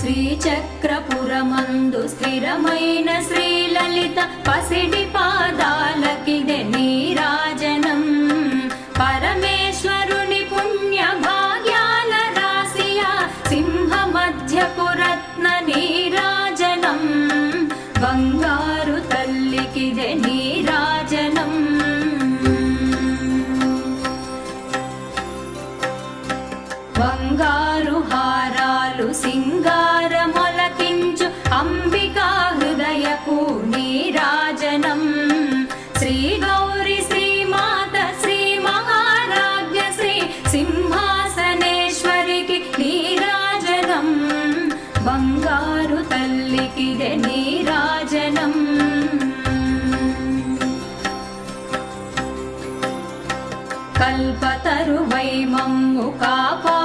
శ్రీచక్రపురమందు స్థిరమైన శ్రీలలిత పసిడి పాదాలకిదే నీరాజనం. పరమేశ్వరుని పుణ్య భాగ్యాల రాశియా సింహ మధ్యపు రత్న నీరాజనం. బంగారు తల్లికిదే నీరాజనం. బంగారు హారాలు సింగారమొలకించు అంబికా హృదయపు నీరాజనం. శ్రీ గౌరి శ్రీమాత శ్రీ మహారాజ్ఞ శ్రీ సింహాసనేశ్వరికి నీరాజనం. బంగారు తల్లికిదే నీరాజనం. కల్పతరువై మమ్ము కాపా